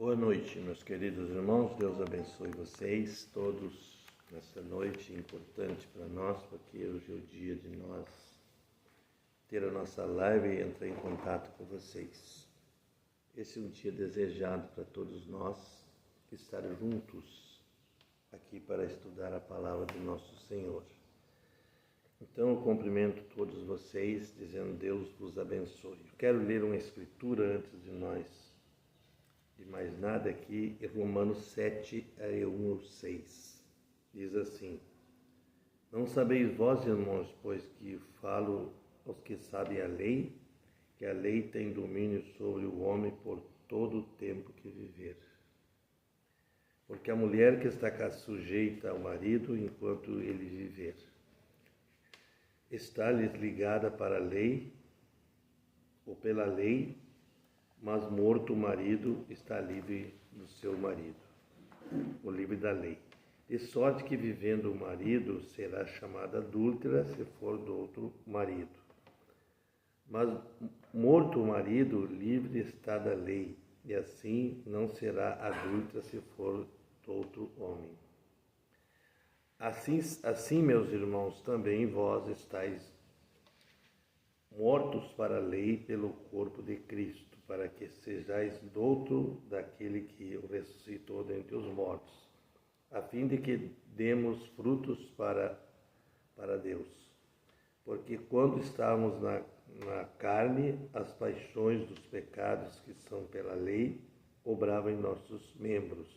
Boa noite, meus queridos irmãos. Deus abençoe vocês todos nesta noite importante para nós, porque hoje é o dia de nós ter a nossa live e entrar em contato com vocês. Esse é um dia desejado para todos nós estar juntos aqui para estudar a palavra do nosso Senhor. Então eu cumprimento todos vocês dizendo Deus vos abençoe. Eu quero ler uma escritura antes de mais nada aqui, em Romanos 7, 1 ao 6. Diz assim: Não sabeis vós, irmãos, pois que falo aos que sabem a lei, que a lei tem domínio sobre o homem por todo o tempo que viver. Porque a mulher que está sujeita ao marido enquanto ele viver, está-lhes ligada para a lei, ou pela lei, mas morto o marido está livre do seu marido, o livre da lei. De sorte que vivendo o marido será chamada adúltera se for do outro marido. Mas morto o marido, livre está da lei, e assim não será adúltera se for do outro homem. Assim, meus irmãos, também vós estáis mortos para a lei pelo corpo de Cristo, para que sejais douto daquele que o ressuscitou dentre os mortos, a fim de que demos frutos para Deus. Porque quando estávamos na carne, as paixões dos pecados que são pela lei obravam em nossos membros,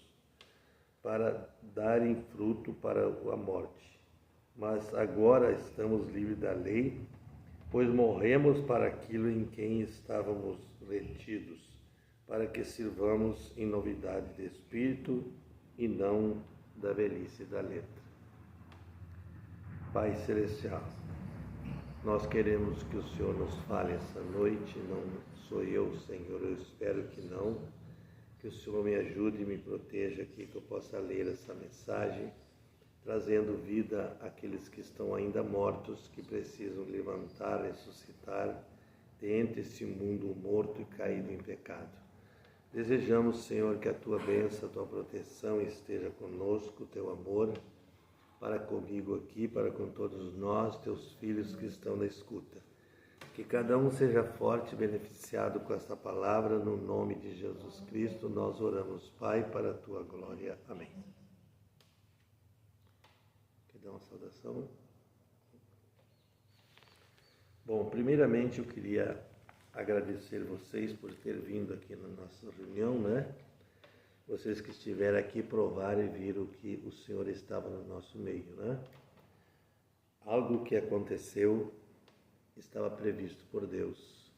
para darem fruto para a morte. Mas agora estamos livres da lei, pois morremos para aquilo em quem estávamos retidos, para que sirvamos em novidade de espírito e não da velhice da letra. Pai Celestial, nós queremos que o Senhor nos fale essa noite. Não sou eu, Senhor, eu espero que não, que o Senhor me ajude e me proteja aqui, que eu possa ler essa mensagem, trazendo vida àqueles que estão ainda mortos, que precisam levantar, ressuscitar dentre esse mundo morto e caído em pecado. Desejamos, Senhor, que a Tua bênção, a Tua proteção esteja conosco, o Teu amor, para comigo aqui, para com todos nós, Teus filhos que estão na escuta. Que cada um seja forte e beneficiado com esta palavra, no nome de Jesus Cristo, nós oramos, Pai, para a Tua glória. Amém. Quer dar uma saudação? Bom, primeiramente eu queria agradecer vocês por ter vindo aqui na nossa reunião, né? Vocês que estiveram aqui provaram e viram que o Senhor estava no nosso meio, né? Algo que aconteceu estava previsto por Deus.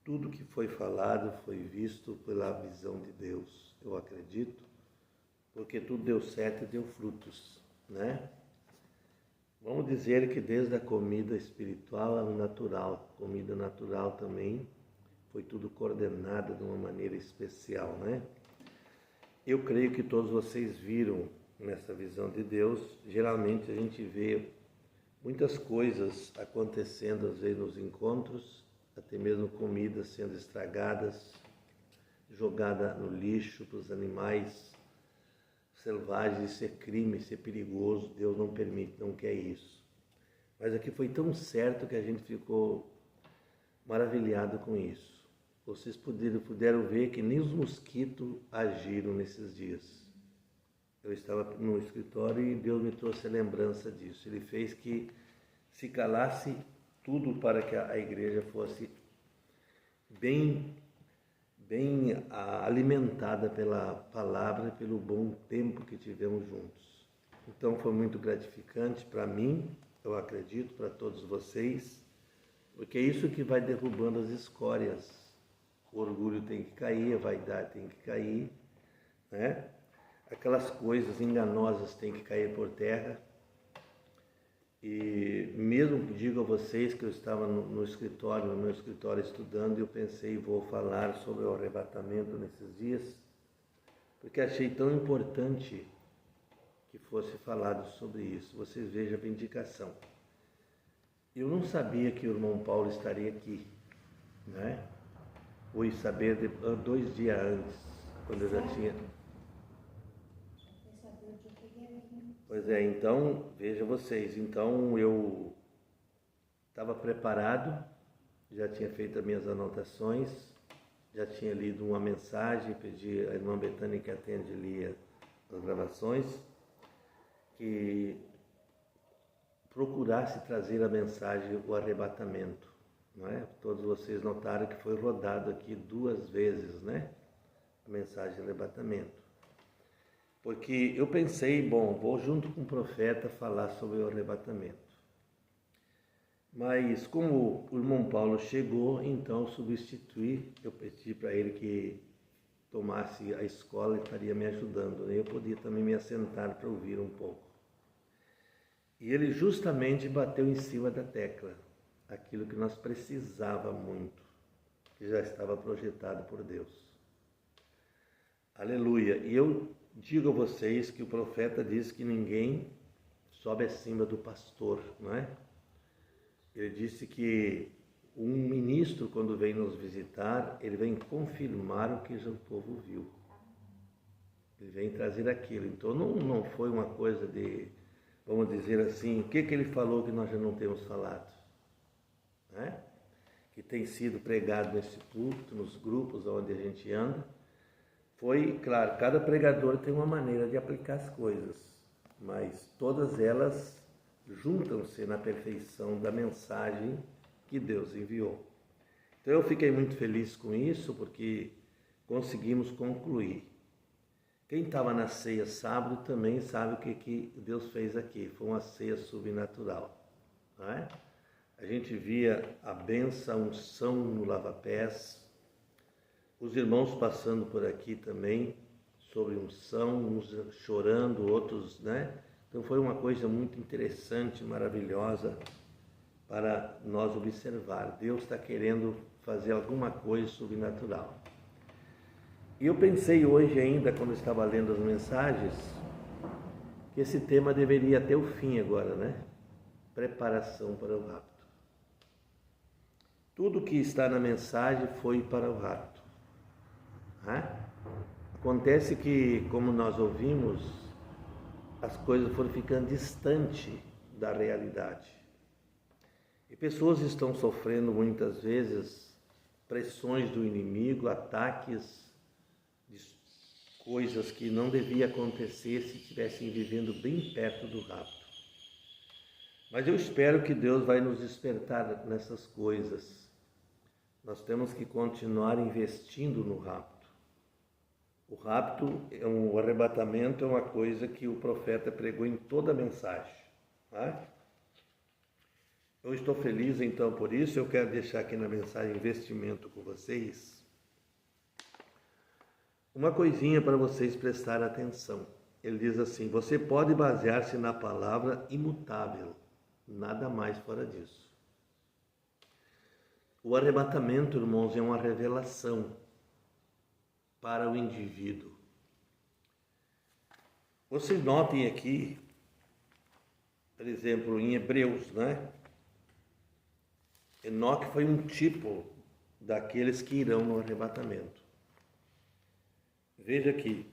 Tudo que foi falado foi visto pela visão de Deus, eu acredito, porque tudo deu certo e deu frutos, né? Vamos dizer que desde a comida espiritual ao natural, comida natural também, foi tudo coordenado de uma maneira especial, né? Eu creio que todos vocês viram nessa visão de Deus. Geralmente a gente vê muitas coisas acontecendo às vezes nos encontros, até mesmo comidas sendo estragadas, jogada no lixo para os animais selvagens. Isso é crime, isso é perigoso. Deus não permite, não quer isso. Mas aqui foi tão certo que a gente ficou maravilhado com isso. Vocês puderam ver que nem os mosquitos agiram nesses dias. Eu estava no escritório e Deus me trouxe a lembrança disso. Ele fez que se calasse tudo para que a igreja fosse bem alimentada pela palavra e pelo bom tempo que tivemos juntos. Então foi muito gratificante para mim, eu acredito, para todos vocês, porque é isso que vai derrubando as escórias. O orgulho tem que cair, a vaidade tem que cair, né? Aquelas coisas enganosas têm que cair por terra. E mesmo que digo a vocês que eu estava no meu escritório estudando, eu pensei, vou falar sobre o arrebatamento nesses dias, porque achei tão importante que fosse falado sobre isso. Vocês vejam a vindicação. Eu não sabia que o irmão Paulo estaria aqui, né? Fui saber 2 dias antes, quando eu já tinha... Pois é, então, veja vocês, então eu estava preparado, já tinha feito as minhas anotações, já tinha lido uma mensagem, pedi à irmã Betânia que atende lia as gravações, que procurasse trazer a mensagem, o arrebatamento, não é? Todos vocês notaram que foi rodado aqui 2 vezes, né? A mensagem de arrebatamento. Porque eu pensei, bom, vou junto com o profeta falar sobre o arrebatamento. Mas como o irmão Paulo chegou, então substituí, eu pedi para ele que tomasse a escola e estaria me ajudando, né? Eu podia também me assentar para ouvir um pouco. E ele justamente bateu em cima da tecla, aquilo que nós precisava muito, que já estava projetado por Deus. Aleluia! E eu digo a vocês que o profeta diz que ninguém sobe acima do pastor, não é? Ele disse que um ministro, quando vem nos visitar, ele vem confirmar o que o povo viu. Ele vem trazer aquilo. Então não foi uma coisa de, vamos dizer assim, o que ele falou que nós já não temos falado, né? Que tem sido pregado nesse púlpito, nos grupos onde a gente anda. Foi, claro, cada pregador tem uma maneira de aplicar as coisas, mas todas elas juntam-se na perfeição da mensagem que Deus enviou. Então eu fiquei muito feliz com isso, porque conseguimos concluir. Quem estava na ceia sábado também sabe o que Deus fez aqui. Foi uma ceia sobrenatural, não é? A gente via a bênção, a unção no lava-pés, os irmãos passando por aqui também, sobre unção, uns chorando, outros, né? Então foi uma coisa muito interessante, maravilhosa para nós observar. Deus está querendo fazer alguma coisa sobrenatural. E eu pensei hoje ainda, quando estava lendo as mensagens, que esse tema deveria ter o fim agora, né? Preparação para o rapto. Tudo que está na mensagem foi para o rapto. Acontece que, como nós ouvimos, as coisas foram ficando distantes da realidade. E pessoas estão sofrendo muitas vezes pressões do inimigo, ataques de coisas que não devia acontecer se estivessem vivendo bem perto do rapto. Mas eu espero que Deus vai nos despertar nessas coisas. Nós temos que continuar investindo no rapto. O rapto, o arrebatamento é uma coisa que o profeta pregou em toda a mensagem. Tá? Eu estou feliz então por isso. Eu quero deixar aqui na mensagem investimento com vocês uma coisinha para vocês prestarem atenção. Ele diz assim: você pode basear-se na palavra imutável, nada mais fora disso. O arrebatamento, irmãos, é uma revelação para o indivíduo. Vocês notem aqui, por exemplo, em Hebreus, né? Enoque foi um tipo daqueles que irão no arrebatamento. Veja aqui,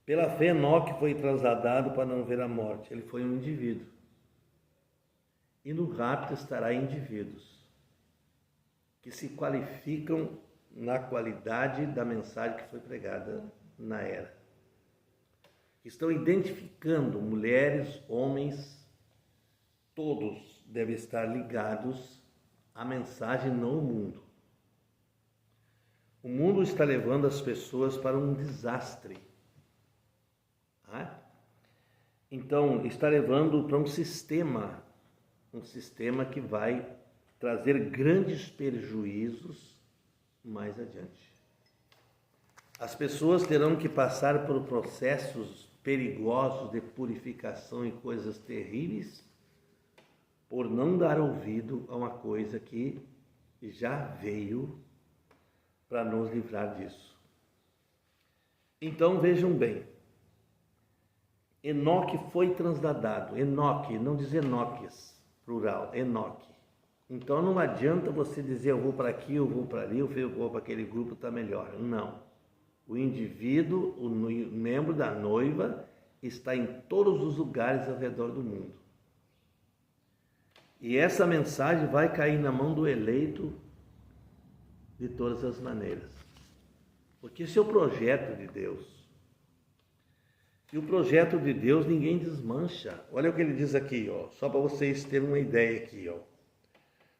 pela fé Enoque foi trasladado para não ver a morte. Ele foi um indivíduo. E no rapto estará indivíduos que se qualificam na qualidade da mensagem que foi pregada na era. Estão identificando mulheres, homens, todos devem estar ligados à mensagem no mundo. O mundo está levando as pessoas para um desastre. Então, está levando para um sistema que vai trazer grandes prejuízos mais adiante. As pessoas terão que passar por processos perigosos de purificação e coisas terríveis por não dar ouvido a uma coisa que já veio para nos livrar disso. Então vejam bem, Enoque foi transladado. Enoque, não diz Enoques, plural, Enoque. Então não adianta você dizer eu vou para aqui, eu vou para ali, eu vou para aquele grupo, está melhor. Não. O indivíduo, o membro da noiva, está em todos os lugares ao redor do mundo. E essa mensagem vai cair na mão do eleito de todas as maneiras. Porque esse é o projeto de Deus. E o projeto de Deus ninguém desmancha. Olha o que ele diz aqui, ó, só para vocês terem uma ideia aqui, ó.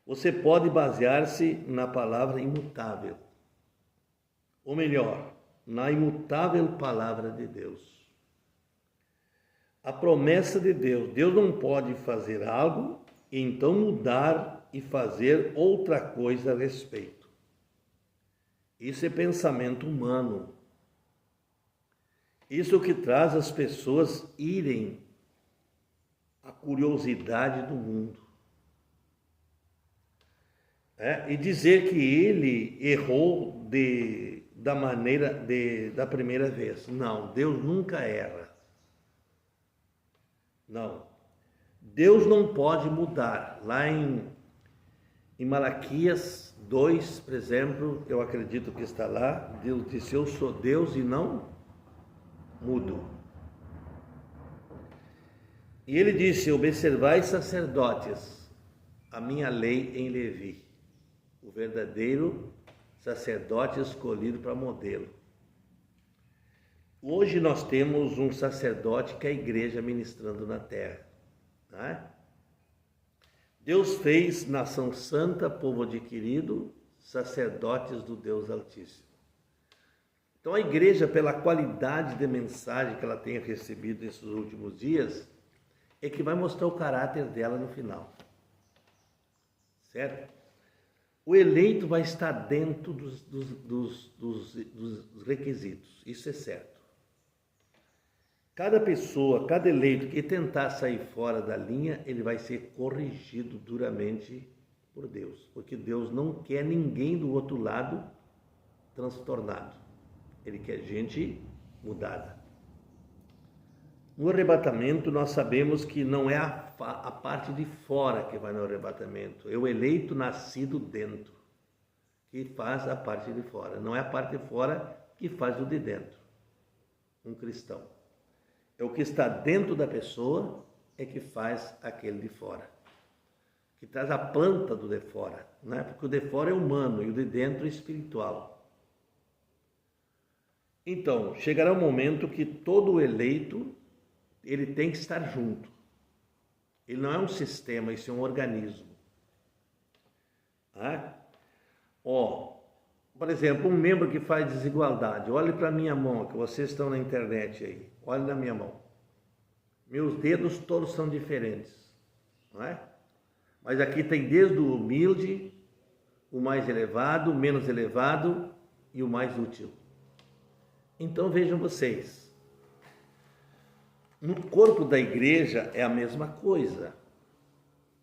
Você pode basear-se na palavra imutável. Ou melhor, na imutável palavra de Deus. A promessa de Deus. Deus não pode fazer algo e então mudar e fazer outra coisa a respeito. Isso é pensamento humano. Isso que traz as pessoas irem à curiosidade do mundo. E dizer que ele errou da primeira vez. Não, Deus nunca erra. Não. Deus não pode mudar. Lá em Malaquias 2, por exemplo, eu acredito que está lá, Deus disse, eu sou Deus e não mudo. E ele disse, observai sacerdotes, a minha lei em Levi, o verdadeiro sacerdote escolhido para modelo. Hoje nós temos um sacerdote que é a igreja ministrando na terra. Deus fez nação santa, povo adquirido, sacerdotes do Deus Altíssimo. Então a igreja, pela qualidade de mensagem que ela tenha recebido nesses últimos dias, é que vai mostrar o caráter dela no final. Certo? O eleito vai estar dentro dos requisitos, isso é certo. Cada pessoa, cada eleito que tentar sair fora da linha, ele vai ser corrigido duramente por Deus. Porque Deus não quer ninguém do outro lado transtornado. Ele quer gente mudada. No arrebatamento, nós sabemos que não é a parte de fora que vai no arrebatamento. É o eleito nascido dentro que faz a parte de fora. Não é a parte de fora que faz o de dentro. Um cristão. É o que está dentro da pessoa é que faz aquele de fora. Que traz a planta do de fora. Né? Porque o de fora é humano e o de dentro é espiritual. Então, chegará um momento que todo eleito, ele tem que estar junto. Ele não é um sistema, isso é um organismo. Por exemplo, um membro que faz desigualdade. Olhe para a minha mão, que vocês estão na internet aí. Olhe na minha mão. Meus dedos todos são diferentes. Não é? Mas aqui tem desde o humilde, o mais elevado, o menos elevado e o mais útil. Então vejam vocês. No corpo da igreja é a mesma coisa.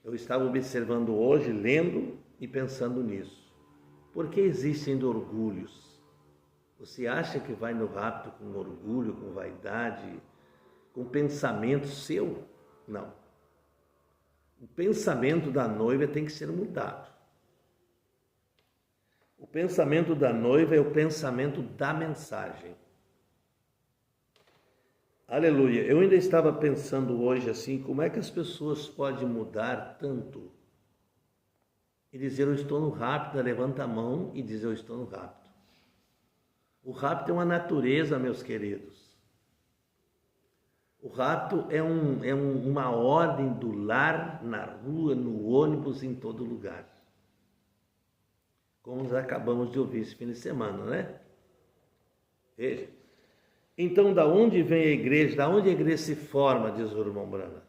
Eu estava observando hoje, lendo e pensando nisso. Por que existem orgulhos? Você acha que vai no rapto com orgulho, com vaidade, com pensamento seu? Não. O pensamento da noiva tem que ser mudado. O pensamento da noiva é o pensamento da mensagem. Aleluia. Eu ainda estava pensando hoje assim, como é que as pessoas podem mudar tanto? E dizer, eu estou no rapto, levanta a mão e diz, eu estou no rapto. O rapto é uma natureza, meus queridos. O rapto é uma ordem do lar, na rua, no ônibus, em todo lugar. Como nós acabamos de ouvir esse fim de semana, né? Veja. Então, da onde vem a igreja? Da onde a igreja se forma, diz o irmão Brana?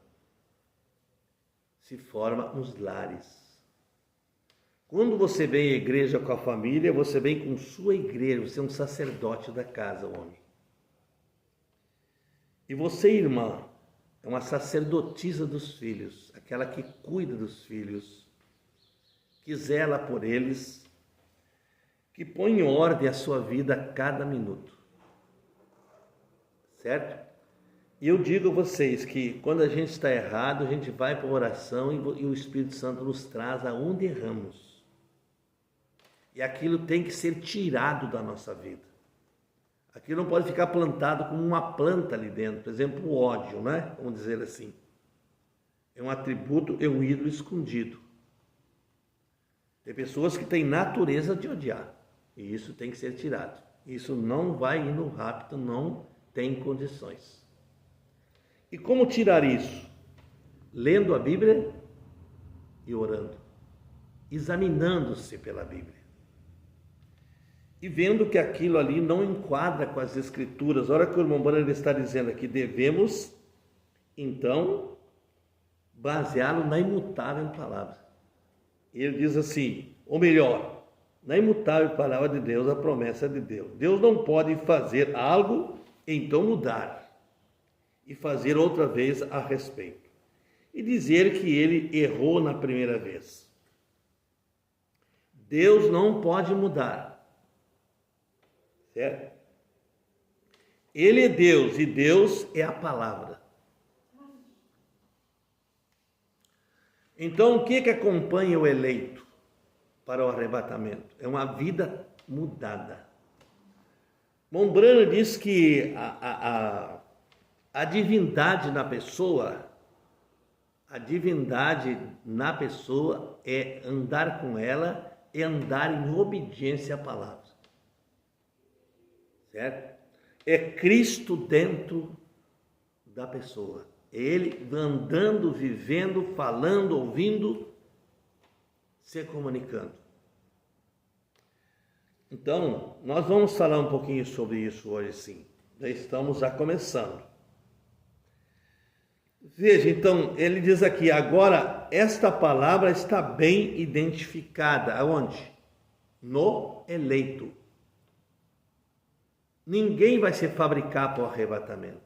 Se forma nos lares. Quando você vem à igreja com a família, você vem com sua igreja, você é um sacerdote da casa, homem. E você, irmã, é uma sacerdotisa dos filhos, aquela que cuida dos filhos, que zela por eles, que põe em ordem a sua vida a cada minuto. Certo? E eu digo a vocês que quando a gente está errado, a gente vai para a oração e o Espírito Santo nos traz aonde erramos. E aquilo tem que ser tirado da nossa vida. Aquilo não pode ficar plantado como uma planta ali dentro. Por exemplo, o ódio, né? Vamos dizer assim. É um atributo, é um ídolo escondido. Tem pessoas que têm natureza de odiar. E isso tem que ser tirado. Isso não vai ir no rápido, não tem condições. E como tirar isso? Lendo a Bíblia e orando. Examinando-se pela Bíblia. E vendo que aquilo ali não enquadra com as Escrituras. Olha que o irmão Branham está dizendo aqui, devemos, então, baseá-lo na imutável palavra. Ele diz assim, ou melhor, na imutável palavra de Deus, a promessa de Deus. Deus não pode fazer algo, então mudar, e fazer outra vez a respeito. E dizer que ele errou na primeira vez. Deus não pode mudar. Certo? Ele é Deus e Deus é a palavra. Então, o que acompanha o eleito para o arrebatamento? É uma vida mudada. Mombrano diz que a divindade na pessoa, é andar com ela, é andar em obediência à palavra. Certo? É Cristo dentro da pessoa. Ele andando, vivendo, falando, ouvindo, se comunicando. Então, nós vamos falar um pouquinho sobre isso hoje sim. Já estamos já começando. Veja, então, ele diz aqui, agora, esta palavra está bem identificada. Aonde? No eleito. Ninguém vai se fabricar para o arrebatamento,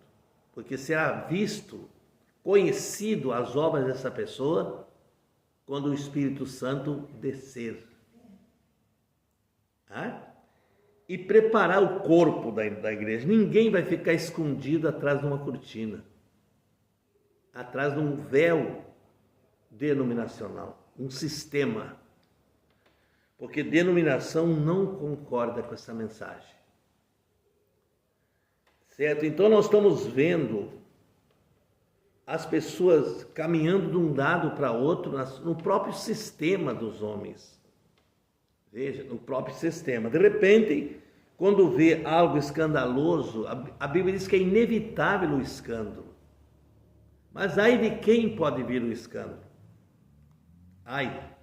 porque será visto, conhecido as obras dessa pessoa, quando o Espírito Santo descer. E preparar o corpo da igreja. Ninguém vai ficar escondido atrás de uma cortina, atrás de um véu denominacional, um sistema, porque denominação não concorda com essa mensagem. Certo? Então nós estamos vendo as pessoas caminhando de um lado para outro no próprio sistema dos homens. Veja, no próprio sistema. De repente, quando vê algo escandaloso, a Bíblia diz que é inevitável o escândalo. Mas ai de quem pode vir o escândalo? Ai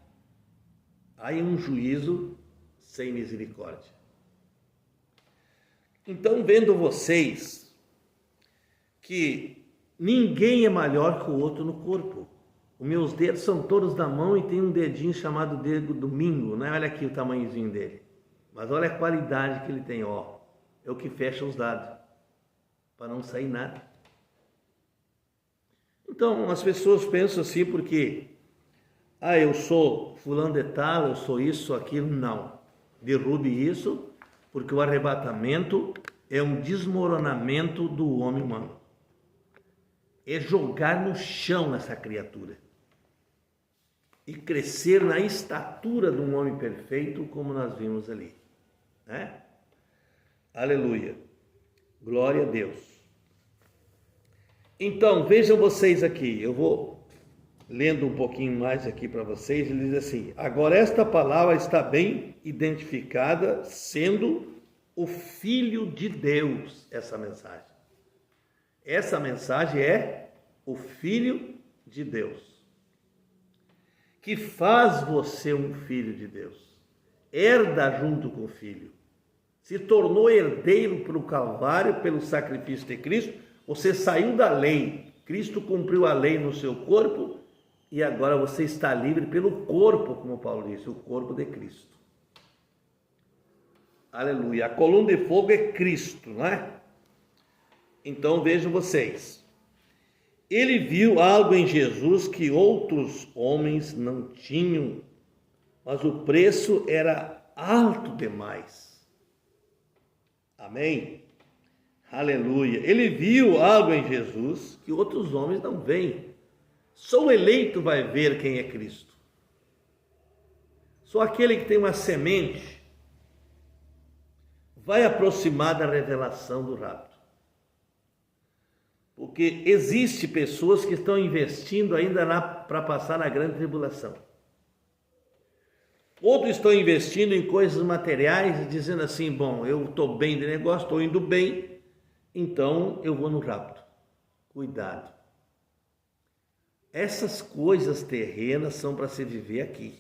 um juízo sem misericórdia. Então, vendo vocês que ninguém é maior que o outro no corpo. Os meus dedos são todos da mão e tem um dedinho chamado dedo do mingo, né? Olha aqui o tamanhozinho dele. Mas olha a qualidade que ele tem, ó. É o que fecha os dados, para não sair nada. Então, as pessoas pensam assim porque, eu sou fulano de tal, eu sou isso, aquilo. Não. Derrube isso. Porque o arrebatamento é um desmoronamento do homem humano. É jogar no chão essa criatura. E crescer na estatura de um homem perfeito, como nós vimos ali. Né? Aleluia. Glória a Deus. Então, vejam vocês aqui. Eu vou lendo um pouquinho mais aqui para vocês. Ele diz assim, agora esta palavra está bem identificada, sendo o Filho de Deus, essa mensagem. Essa mensagem é o Filho de Deus, que faz você um filho de Deus, herda junto com o Filho, se tornou herdeiro pelo Calvário, pelo sacrifício de Cristo. Você saiu da lei, Cristo cumpriu a lei no seu corpo, e agora você está livre pelo corpo, como Paulo disse, o corpo de Cristo. Aleluia. A coluna de fogo é Cristo, não é? Então vejam vocês. Ele viu algo em Jesus que outros homens não tinham, mas o preço era alto demais. Amém? Aleluia. Ele viu algo em Jesus que outros homens não veem. Só o eleito vai ver quem é Cristo. Só aquele que tem uma semente vai aproximar da revelação do rapto. Porque existe pessoas que estão investindo ainda para passar na grande tribulação. Outros estão investindo em coisas materiais e dizendo assim, bom, eu estou bem de negócio, estou indo bem, então eu vou no rapto. Cuidado. Essas coisas terrenas são para se viver aqui.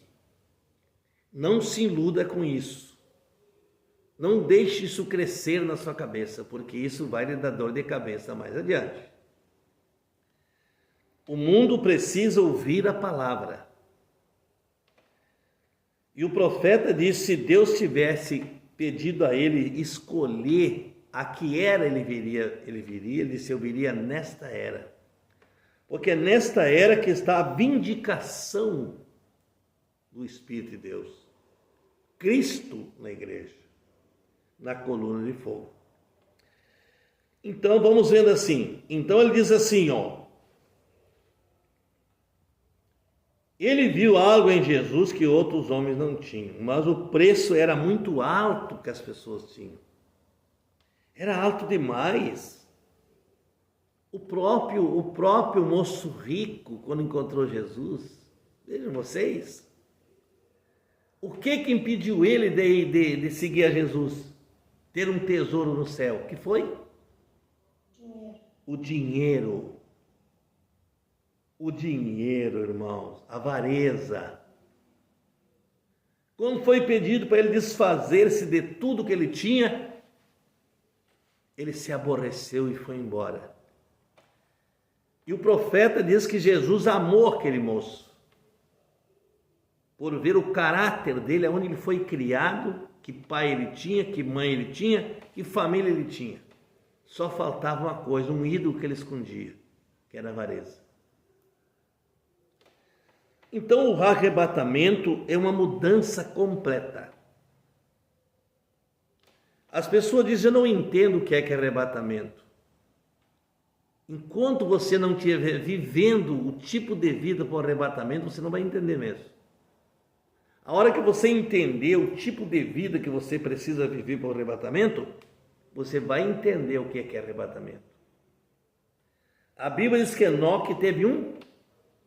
Não se iluda com isso. Não deixe isso crescer na sua cabeça, porque isso vai lhe dar dor de cabeça mais adiante. O mundo precisa ouvir a palavra. E o profeta disse, se Deus tivesse pedido a ele escolher a que era ele viria, ele disse, eu viria nesta era. Porque é nesta era que está a vindicação do Espírito de Deus. Cristo na igreja, na coluna de fogo. Então vamos vendo assim. Então ele diz assim, ó. Ele viu algo em Jesus que outros homens não tinham, mas o preço era muito alto que as pessoas tinham. Era alto demais. O próprio moço rico, quando encontrou Jesus, vejam vocês, o que impediu ele de seguir a Jesus? Ter um tesouro no céu. O que foi? Dinheiro. O dinheiro. O dinheiro, irmãos, a avareza. Quando foi pedido para ele desfazer-se de tudo que ele tinha, ele se aborreceu e foi embora. E o profeta diz que Jesus amou aquele moço, por ver o caráter dele, onde ele foi criado, que pai ele tinha, que mãe ele tinha, que família ele tinha. Só faltava uma coisa, um ídolo que ele escondia, que era a avareza. Então o arrebatamento é uma mudança completa. As pessoas dizem, eu não entendo o que é arrebatamento. Enquanto você não estiver vivendo o tipo de vida para o arrebatamento, você não vai entender mesmo. A hora que você entender o tipo de vida que você precisa viver para o arrebatamento, você vai entender o que é arrebatamento. A Bíblia diz que Enoque teve um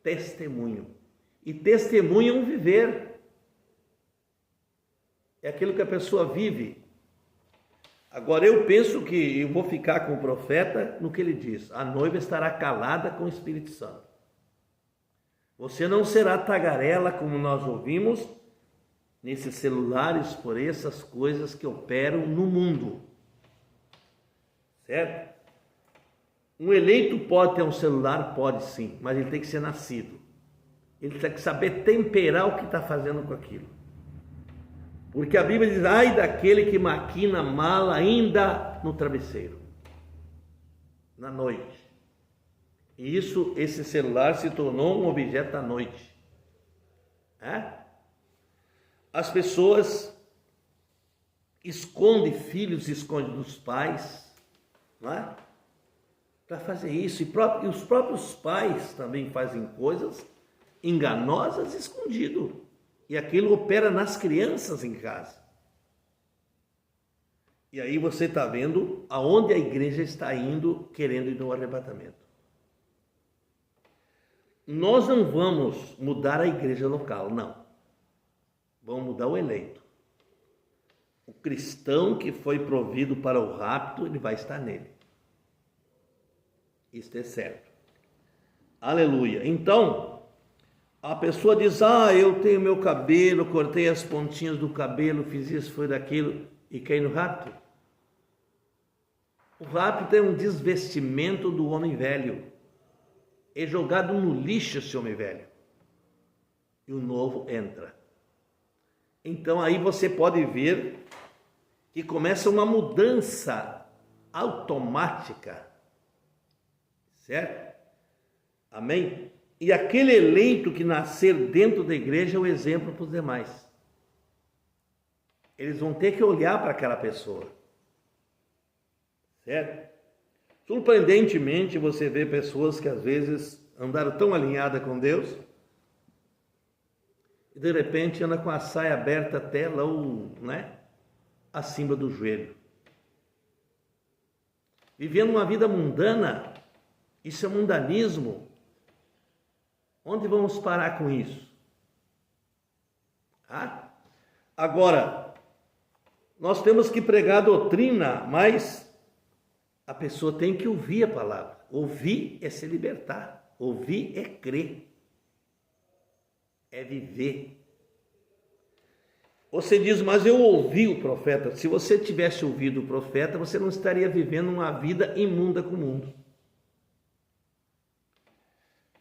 testemunho. E testemunho é um viver. É aquilo que a pessoa vive. Agora eu penso que eu vou ficar com o profeta no que ele diz. A noiva estará calada com o Espírito Santo. Você não será tagarela como nós ouvimos nesses celulares por essas coisas que operam no mundo. Certo? Um eleito pode ter um celular? Pode sim, mas ele tem que ser nascido. Ele tem que saber temperar o que está fazendo com aquilo. Porque a Bíblia diz, ai daquele que maquina mal ainda no travesseiro, na noite. E esse celular se tornou um objeto da noite. As pessoas escondem filhos, escondem dos pais, não é? Para fazer isso. E os próprios pais também fazem coisas enganosas escondido. E aquilo opera nas crianças em casa. E aí você está vendo aonde a igreja está indo, querendo ir no arrebatamento. Nós não vamos mudar a igreja local, não. Vamos mudar o eleito. O cristão que foi provido para o rapto, ele vai estar nele. Isto é certo. Aleluia. Então, a pessoa diz, eu tenho meu cabelo, cortei as pontinhas do cabelo, fiz isso, foi daquilo, e cai no rapto. O rapto é um desvestimento do homem velho. É jogado no lixo esse homem velho. E o novo entra. Então aí você pode ver que começa uma mudança automática. Certo? Amém? E aquele eleito que nascer dentro da igreja é o exemplo para os demais. Eles vão ter que olhar para aquela pessoa. Certo? Surpreendentemente, você vê pessoas que às vezes andaram tão alinhadas com Deus e de repente anda com a saia aberta até lá, acima do joelho. vivendo uma vida mundana. Isso é mundanismo. Onde vamos parar com isso? Agora, nós temos que pregar a doutrina, mas a pessoa tem que ouvir a palavra. Ouvir é se libertar. Ouvir é crer. É viver. Você diz, mas eu ouvi o profeta. Se você tivesse ouvido o profeta, você não estaria vivendo uma vida imunda com o mundo.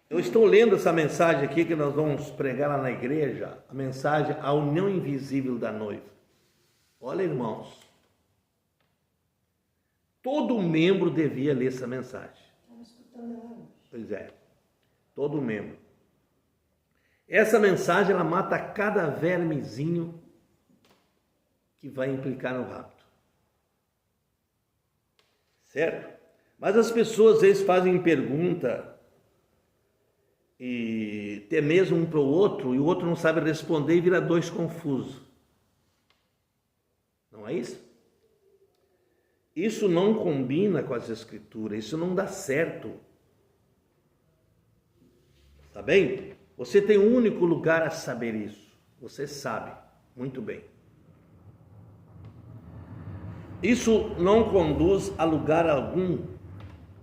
Eu estou lendo essa mensagem aqui que nós vamos pregar lá na igreja, a mensagem A União Invisível da Noiva. Olha, irmãos, todo membro devia ler essa mensagem. Estamos escutando ela hoje. Pois é, todo membro. Essa mensagem, ela mata cada vermezinho que vai implicar no rapto. Certo? Mas as pessoas às vezes fazem pergunta e até mesmo um para o outro, e o outro não sabe responder e vira dois confusos. Não é isso? Isso não combina com as escrituras, isso não dá certo. Tá bem? Você tem um único lugar a saber isso. Você sabe muito bem. Isso não conduz a lugar algum.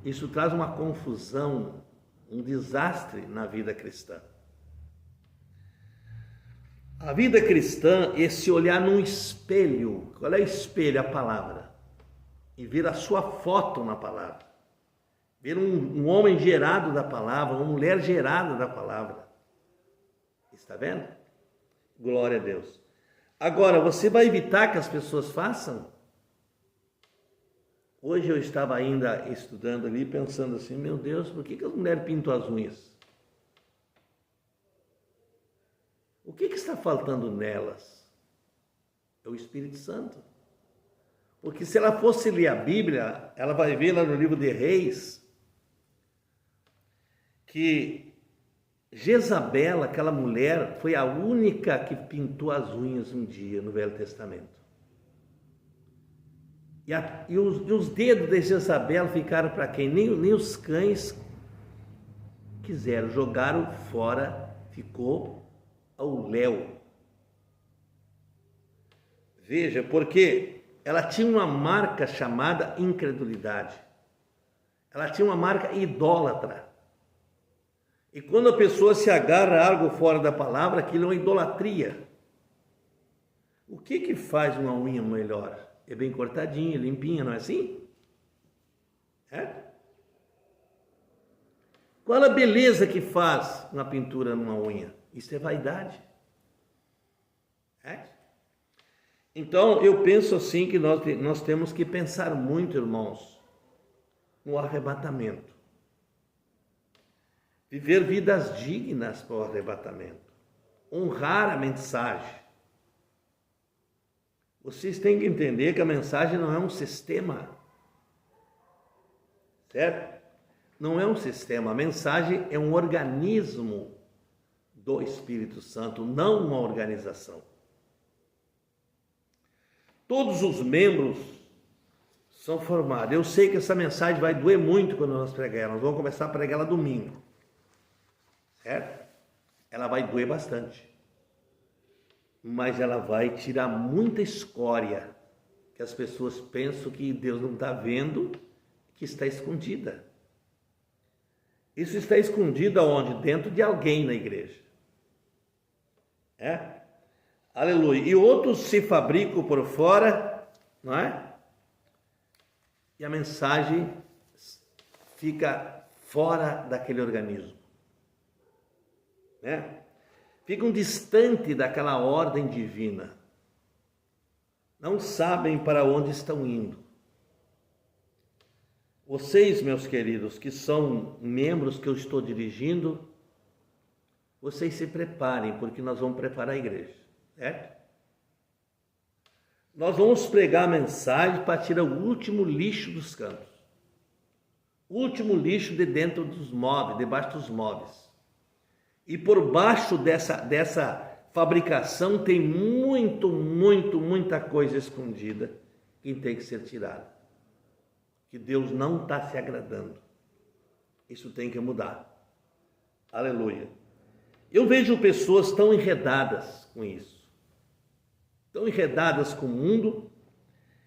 Isso traz uma confusão, um desastre na vida cristã. A vida cristã é se olhar num espelho. Qual é o espelho? A palavra. E ver a sua foto na palavra. Ver um homem gerado da palavra, uma mulher gerada da palavra. Está vendo? Glória a Deus. Agora, você vai evitar que as pessoas façam? Hoje eu estava ainda estudando ali, pensando assim, meu Deus, por que as mulheres pintam as unhas? O que está faltando nelas? É o Espírito Santo. Porque se ela fosse ler a Bíblia, ela vai ver lá no livro de Reis, que Jezabel, aquela mulher, foi a única que pintou as unhas um dia no Velho Testamento. E os dedos de Jezabel ficaram para quem? Nem os cães quiseram, jogaram fora, ficou ao léu. Veja, porque ela tinha uma marca chamada incredulidade. Ela tinha uma marca idólatra. E quando a pessoa se agarra a algo fora da palavra, aquilo é uma idolatria. O que faz uma unha melhor? É bem cortadinha, limpinha, não é assim? É? Qual a beleza que faz uma pintura numa unha? Isso é vaidade. É? Então, eu penso assim que nós temos que pensar muito, irmãos, no arrebatamento. Viver vidas dignas para o arrebatamento. Honrar a mensagem. Vocês têm que entender que a mensagem não é um sistema. Certo? Não é um sistema. A mensagem é um organismo do Espírito Santo, não uma organização. Todos os membros são formados. Eu sei que essa mensagem vai doer muito quando nós pregarmos. Nós vamos começar a pregar ela domingo. Certo? Ela vai doer bastante. Mas ela vai tirar muita escória que as pessoas pensam que Deus não está vendo, que está escondida. Isso está escondido aonde? Dentro de alguém na igreja. É? Aleluia. E outros se fabricam por fora, não é? E a mensagem fica fora daquele organismo. Né? Ficam distante daquela ordem divina. Não sabem para onde estão indo. Vocês, meus queridos, que são membros que eu estou dirigindo, vocês se preparem, porque nós vamos preparar a igreja, certo? Nós vamos pregar a mensagem para tirar o último lixo dos campos. O último lixo de dentro dos móveis, debaixo dos móveis. E por baixo dessa fabricação tem muita coisa escondida que tem que ser tirada. que Deus não está se agradando. Isso tem que mudar. Aleluia. Eu vejo pessoas tão enredadas com isso, tão enredadas com o mundo,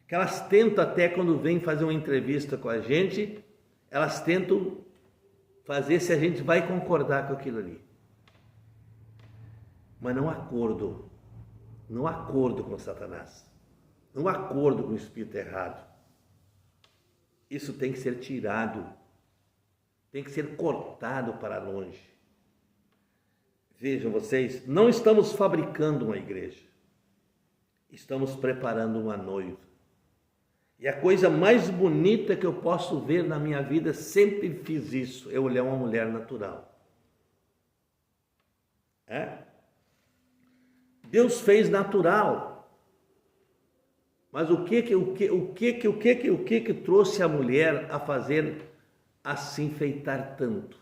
que elas tentam até quando vêm fazer uma entrevista com a gente, elas tentam fazer se a gente vai concordar com aquilo ali. Mas não acordo com Satanás, não acordo com o espírito errado. Isso tem que ser tirado, tem que ser cortado para longe. Vejam vocês, não estamos fabricando uma igreja, estamos preparando uma noiva. E a coisa mais bonita que eu posso ver na minha vida, sempre fiz isso, é olhar uma mulher natural. Deus fez natural. Mas o que trouxe a mulher a fazer a se enfeitar tanto?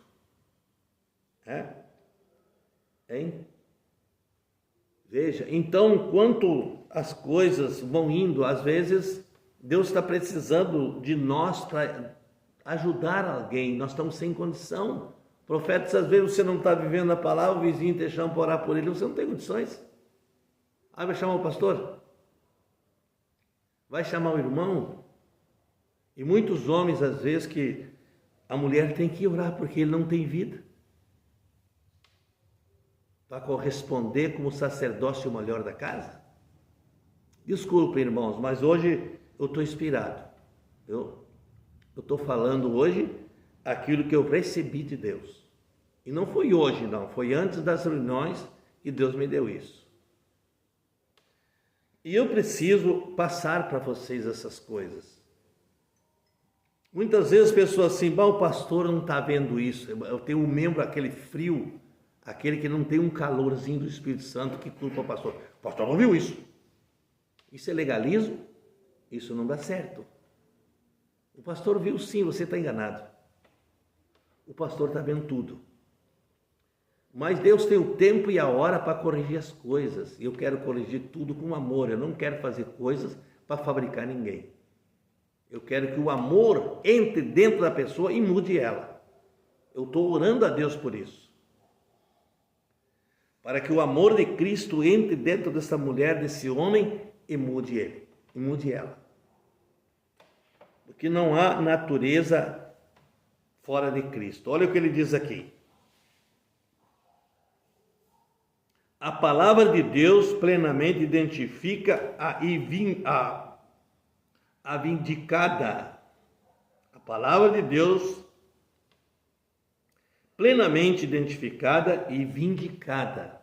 Hein? Veja, então, enquanto as coisas vão indo, às vezes Deus está precisando de nós para ajudar alguém, nós estamos sem condição. Profetas, às vezes você não está vivendo a palavra, o vizinho te chama para orar por ele, você não tem condições. Aí vai chamar o pastor? Vai chamar o irmão? E muitos homens, às vezes, que a mulher tem que orar porque ele não tem vida, para corresponder como sacerdócio maior da casa. Desculpe, irmãos, mas hoje eu estou inspirado. Eu estou falando hoje aquilo que eu recebi de Deus. E não foi hoje, não. Foi antes das reuniões que Deus me deu isso. E eu preciso passar para vocês essas coisas. Muitas vezes as pessoas assim, o pastor não está vendo isso. Eu tenho um membro, aquele frio, aquele que não tem um calorzinho do Espírito Santo, que culpa o pastor. O pastor não viu isso. Isso é legalismo? Isso não dá certo. O pastor viu sim, você está enganado. O pastor está vendo tudo. Mas Deus tem o tempo e a hora para corrigir as coisas. E eu quero corrigir tudo com amor. Eu não quero fazer coisas para fabricar ninguém. Eu quero que o amor entre dentro da pessoa e mude ela. Eu estou orando a Deus por isso. Para que o amor de Cristo entre dentro dessa mulher, desse homem, e mude ele, e mude ela. Porque não há natureza fora de Cristo. Olha o que ele diz aqui. A palavra de Deus plenamente identifica a vindicada. A palavra de Deus plenamente identificada e vindicada.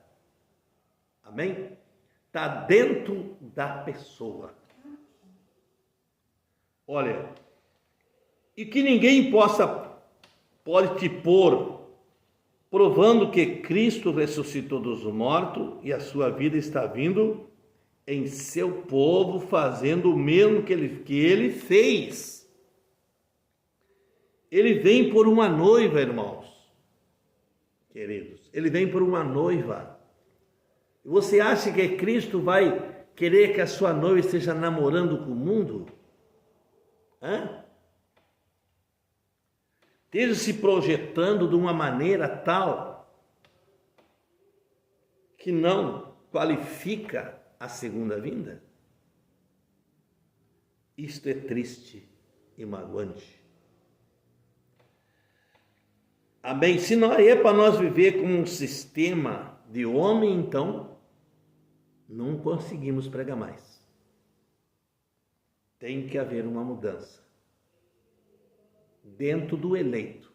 Amém? Está dentro da pessoa. Olha, e que ninguém pode te pôr, provando que Cristo ressuscitou dos mortos e a sua vida está vindo em seu povo, fazendo o mesmo que ele fez. Ele vem por uma noiva, irmãos, queridos. Ele vem por uma noiva. Você acha que Cristo vai querer que a sua noiva esteja namorando com o mundo? Esteja se projetando de uma maneira tal que não qualifica a segunda vinda? Isto é triste e magoante. Amém? Se não é para nós viver como um sistema de homem, então não conseguimos pregar mais. Tem que haver uma mudança dentro do eleito.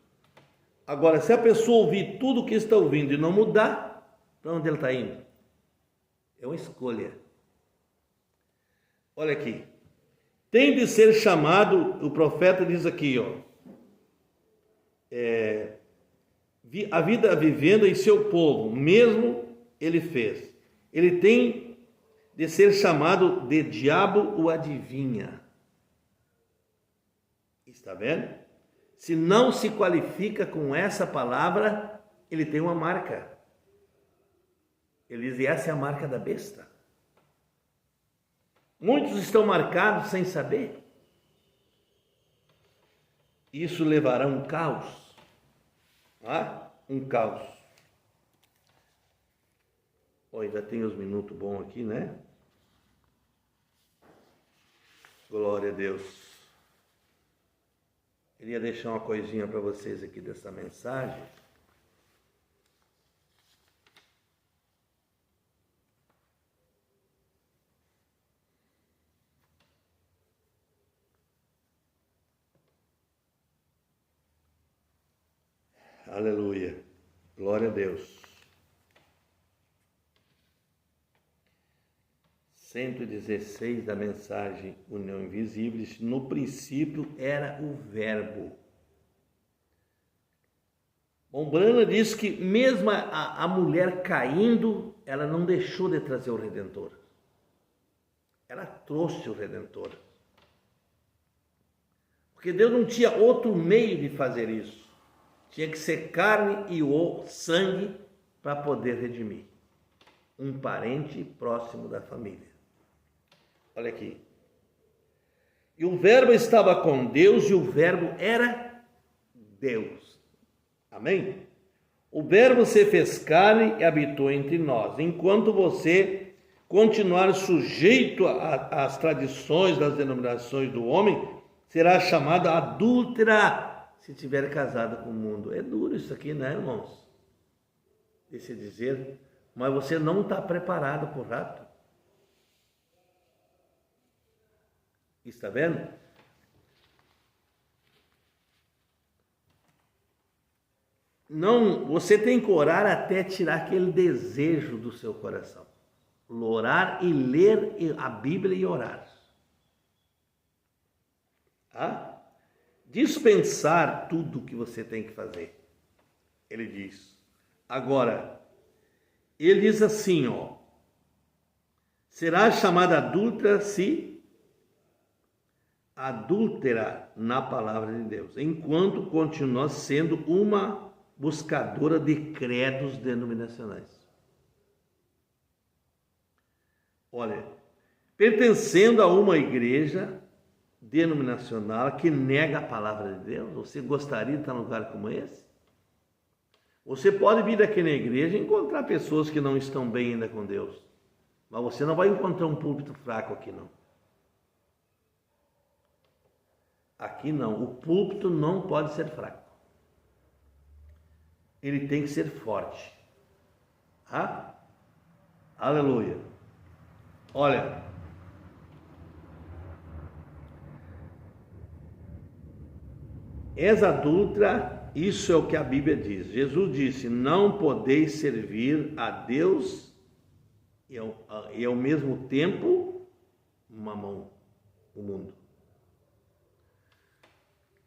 Agora, se a pessoa ouvir tudo o que está ouvindo e não mudar, para onde ele está indo? É uma escolha. Olha aqui. Tem de ser chamado, o profeta diz aqui, a vida vivendo em seu povo, mesmo ele fez. Ele tem de ser chamado de diabo o adivinha. Está vendo? Se não se qualifica com essa palavra, ele tem uma marca. Ele diz, essa é a marca da besta. Muitos estão marcados sem saber. isso levará a um caos. Um caos. Ainda tem uns minutos bons aqui, né? Glória a Deus. Queria deixar uma coisinha para vocês aqui dessa mensagem. Aleluia. Glória a Deus. 116 da mensagem União Invisível diz: no princípio era o Verbo. Bom, Brana diz que mesmo a mulher caindo, ela não deixou de trazer o Redentor. Ela trouxe o Redentor. Porque Deus não tinha outro meio de fazer isso. Tinha que ser carne e o sangue para poder redimir um parente próximo da família. Olha aqui. E o Verbo estava com Deus e o Verbo era Deus. Amém? O Verbo se fez carne e habitou entre nós. Enquanto você continuar sujeito às tradições das denominações do homem, será chamado adúltera se estiver casada com o mundo. É duro isso aqui, né, irmãos? Deixa eu dizer, mas você não está preparado para o rapto. Está vendo? Não, você tem que orar até tirar aquele desejo do seu coração. Orar e ler a Bíblia e orar. Dispensar tudo que você tem que fazer. Ele diz. Agora, ele diz assim, será chamada adúltera se adúltera na palavra de Deus, enquanto continua sendo uma buscadora de credos denominacionais. Olha, pertencendo a uma igreja denominacional que nega a palavra de Deus, você gostaria de estar num lugar como esse? Você pode vir aqui na igreja e encontrar pessoas que não estão bem ainda com Deus, mas você não vai encontrar um púlpito fraco aqui, não. Aqui não, o púlpito não pode ser fraco. Ele tem que ser forte. Aleluia. Olha, és adúltera, isso é o que a Bíblia diz. Jesus disse: não podeis servir a Deus e ao mesmo tempo mamão, o mundo.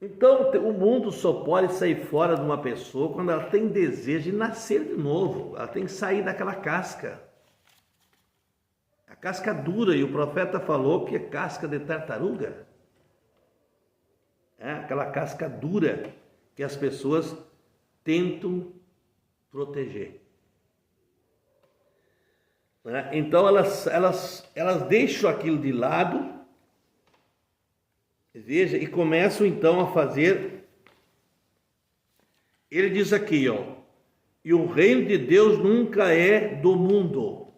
Então, o mundo só pode sair fora de uma pessoa quando ela tem desejo de nascer de novo. Ela tem que sair daquela casca. A casca dura, e o profeta falou que é casca de tartaruga. Aquela casca dura que as pessoas tentam proteger. Então, elas deixam aquilo de lado. Veja, e começam então a fazer. Ele diz aqui, e o reino de Deus nunca é do mundo.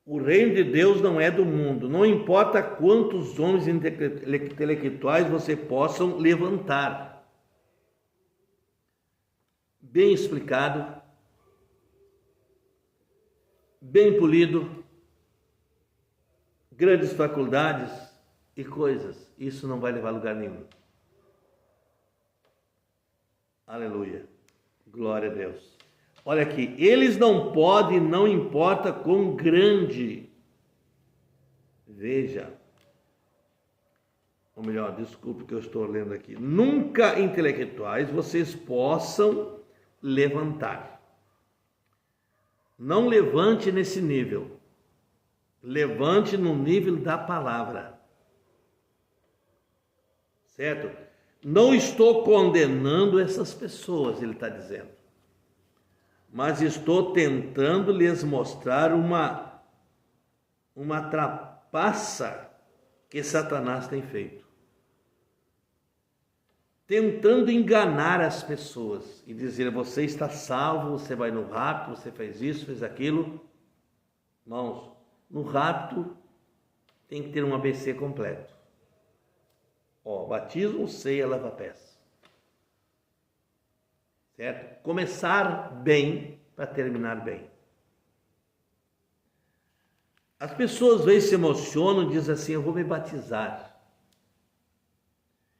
O reino de Deus não é do mundo. Não importa quantos homens intelectuais você possam levantar. Bem explicado, bem polido, grandes faculdades e coisas, isso não vai levar a lugar nenhum. Aleluia. Glória a Deus. Olha aqui, eles não podem, não importa quão grande. Veja. Ou melhor, desculpe que eu estou lendo aqui. Nunca intelectuais vocês possam levantar. Não levante nesse nível. Levante no nível da palavra. Certo? Não estou condenando essas pessoas, ele está dizendo. Mas estou tentando lhes mostrar uma trapaça que Satanás tem feito. tentando enganar as pessoas e dizer: você está salvo, você vai no rapto, você fez isso, fez aquilo. Irmãos, no rapto tem que ter um ABC completo. Batismo, ceia, lava-pés. Certo? Começar bem para terminar bem. As pessoas às vezes se emocionam e dizem assim: eu vou me batizar.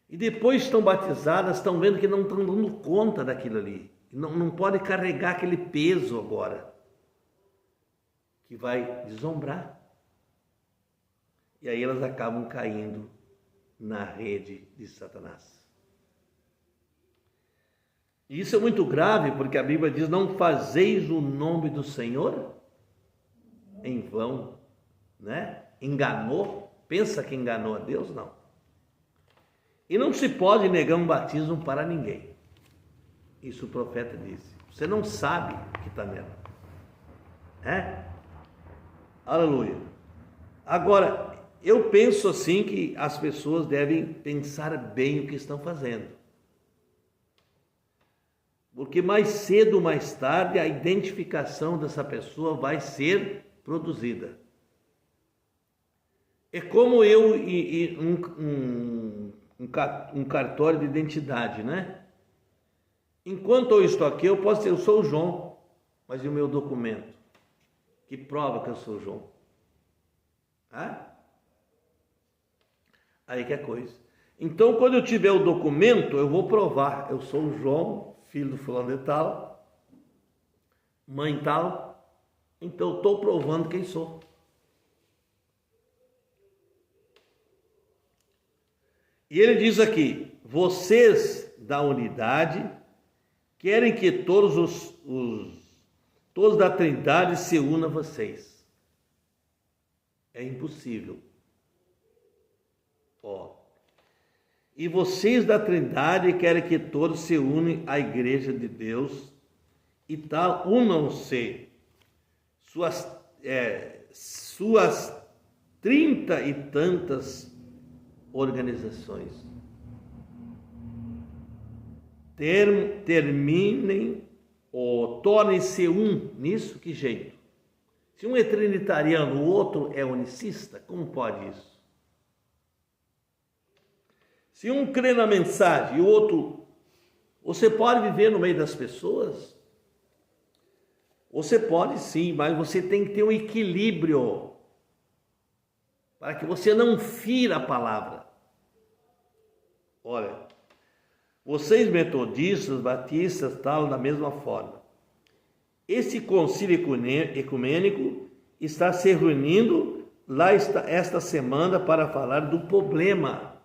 E depois estão batizadas, estão vendo que não estão dando conta daquilo ali. Não pode carregar aquele peso agora, que vai desombrar. E aí elas acabam caindo na rede de Satanás. E isso é muito grave, porque a Bíblia diz: não fazeis o nome do Senhor em vão, né? Enganou, pensa que enganou a Deus? Não. E não se pode negar um batismo para ninguém. Isso o profeta disse. Você não sabe que está nela. Aleluia. Agora, eu penso assim que as pessoas devem pensar bem o que estão fazendo. Porque mais cedo ou mais tarde a identificação dessa pessoa vai ser produzida. É como eu e um cartório de identidade, né? Enquanto eu estou aqui, eu posso dizer: eu sou o João, mas e o meu documento? Que prova que eu sou o João? Aí que é coisa. Então, quando eu tiver o documento, eu vou provar: eu sou o João, filho do fulano de tal, mãe tal, então eu estou provando quem sou. E ele diz aqui: vocês da unidade querem que todos da Trindade se unam a vocês. É impossível. E vocês da Trindade querem que todos se unem à Igreja de Deus, e tal unam-se suas 30 e tantas organizações. Terminem ou tornem-se um nisso, que jeito? Se um é trinitariano, o outro é unicista, como pode isso? Se um crê na mensagem e o outro... Você pode viver no meio das pessoas? Você pode sim, mas você tem que ter um equilíbrio para que você não fira a palavra. Olha, vocês metodistas, batistas, tal, da mesma forma. Esse concílio ecumênico está se reunindo lá esta semana para falar do problema.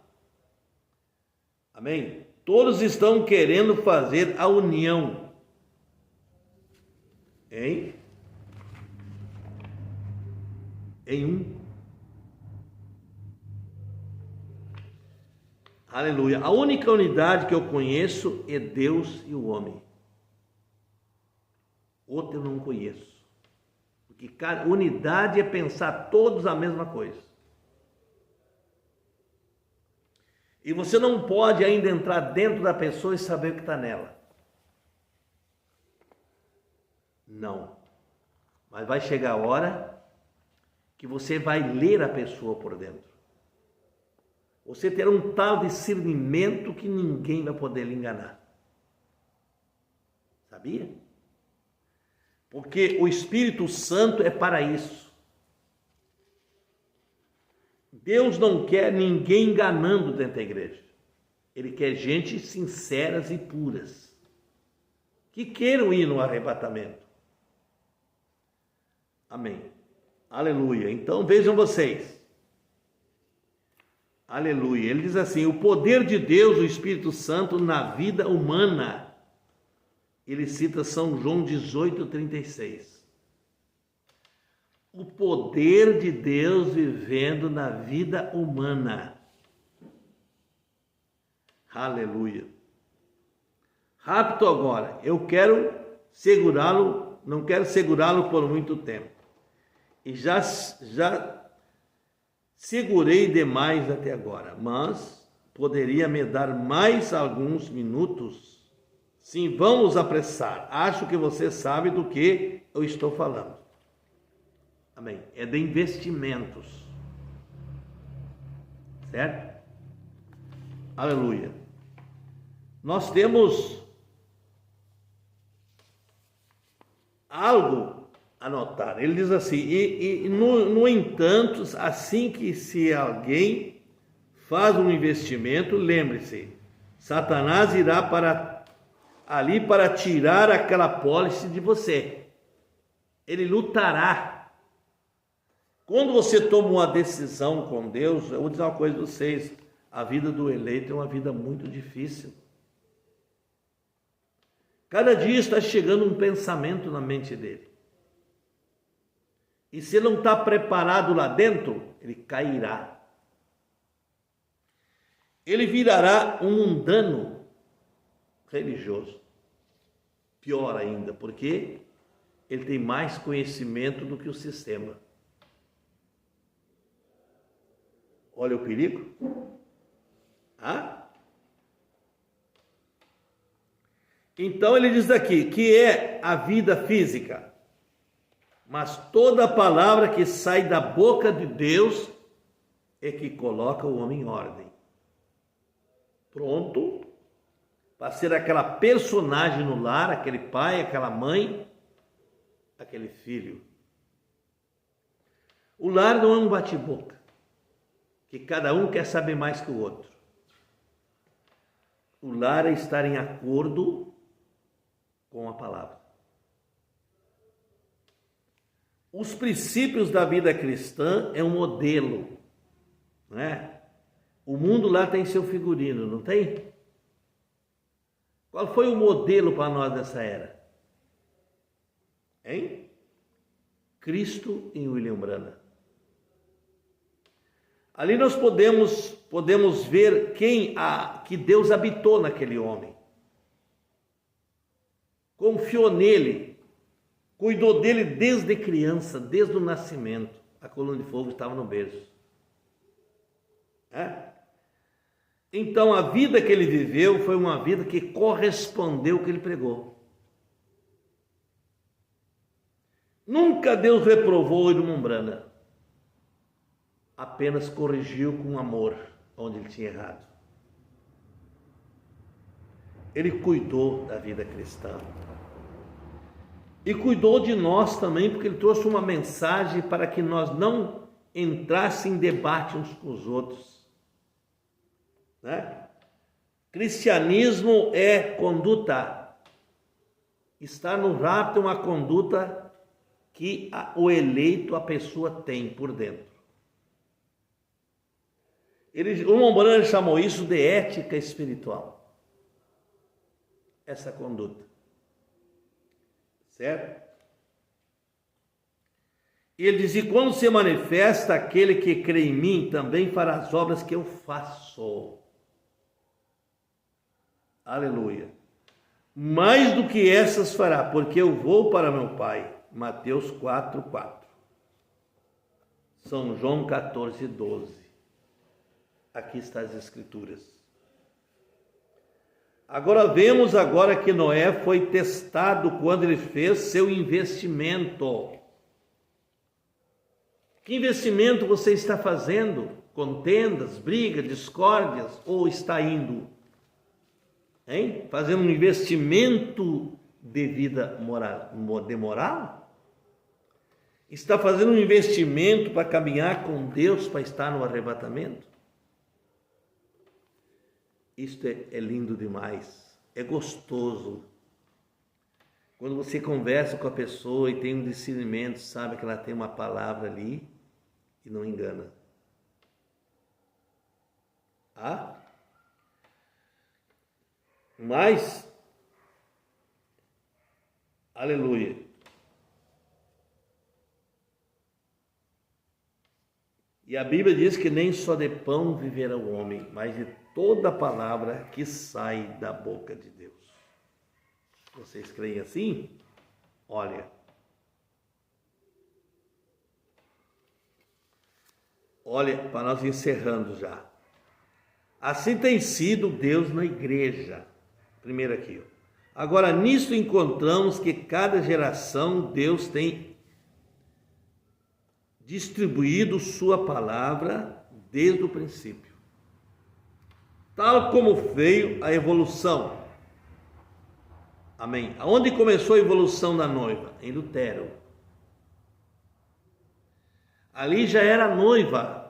Amém? Todos estão querendo fazer a união. Em um. Aleluia. A única unidade que eu conheço é Deus e o homem. Outra eu não conheço. Porque unidade é pensar todos a mesma coisa. E você não pode ainda entrar dentro da pessoa e saber o que está nela. Não. Mas vai chegar a hora que você vai ler a pessoa por dentro. Você terá um tal discernimento que ninguém vai poder lhe enganar. Sabia? Porque o Espírito Santo é para isso. Deus não quer ninguém enganando dentro da igreja. Ele quer gente sinceras e puras, que queiram ir no arrebatamento. Amém. Aleluia. Então vejam vocês. Aleluia. Ele diz assim: o poder de Deus, o Espírito Santo, na vida humana. Ele cita São João 18:36. O poder de Deus vivendo na vida humana. Aleluia. Rápido agora. Eu quero segurá-lo, não quero segurá-lo por muito tempo. E já segurei demais até agora, mas poderia me dar mais alguns minutos? Sim, vamos apressar. Acho que você sabe do que eu estou falando. Amém. É de investimentos. Certo? Aleluia. Nós temos algo a notar. Ele diz assim, no entanto, assim que se alguém faz um investimento, lembre-se, Satanás irá ali para tirar aquela pólice de você. Ele lutará. Quando você toma uma decisão com Deus, eu vou dizer uma coisa a vocês, a vida do eleito é uma vida muito difícil. Cada dia está chegando um pensamento na mente dele. E se ele não está preparado lá dentro, ele cairá. Ele virará um mundano religioso. Pior ainda, porque ele tem mais conhecimento do que o sistema. Olha o perigo. Então ele diz aqui que é a vida física, mas toda palavra que sai da boca de Deus é que coloca o homem em ordem. Pronto para ser aquela personagem no lar, aquele pai, aquela mãe, aquele filho. O lar não é um bate-boca, que cada um quer saber mais que o outro. O lar é estar em acordo com a palavra. Os princípios da vida cristã é um modelo, não é? O mundo lá tem seu figurino, não tem? Qual foi o modelo para nós dessa era? Hein? Cristo em William Branham. Ali nós podemos ver que Deus habitou naquele homem. Confiou nele, cuidou dele desde criança, desde o nascimento. A coluna de fogo estava no berço. Então a vida que ele viveu foi uma vida que correspondeu ao que ele pregou. Nunca Deus reprovou William Branham. Apenas corrigiu com amor onde ele tinha errado. Ele cuidou da vida cristã. E cuidou de nós também, porque ele trouxe uma mensagem para que nós não entrassem em debate uns com os outros. Né? Cristianismo é conduta. Estar no rapto é uma conduta que o eleito, a pessoa tem por dentro. O Mombrana chamou isso de ética espiritual. Essa conduta. Certo? E ele diz, e quando se manifesta aquele que crê em mim, também fará as obras que eu faço. Aleluia. Mais do que essas fará, porque eu vou para meu Pai. Mateus 4:4. São João 14:12. Aqui estão as Escrituras. Agora vemos que Noé foi testado quando ele fez seu investimento. Que investimento você está fazendo? Contendas, brigas, discórdias? Ou está indo? Fazendo um investimento de vida moral? Está fazendo um investimento para caminhar com Deus, para estar no arrebatamento? Isto é lindo demais, é gostoso. Quando você conversa com a pessoa e tem um discernimento, sabe que ela tem uma palavra ali e não engana. Mas, aleluia. E a Bíblia diz que nem só de pão viverá o homem, mas de toda palavra que sai da boca de Deus. Vocês creem assim? Olha, para nós encerrando já. Assim tem sido Deus na igreja. Primeiro aqui. Agora, nisso encontramos que cada geração Deus tem distribuído sua palavra desde o princípio. Tal como veio a evolução. Amém. Aonde começou a evolução da noiva? Em Lutero. Ali já era noiva.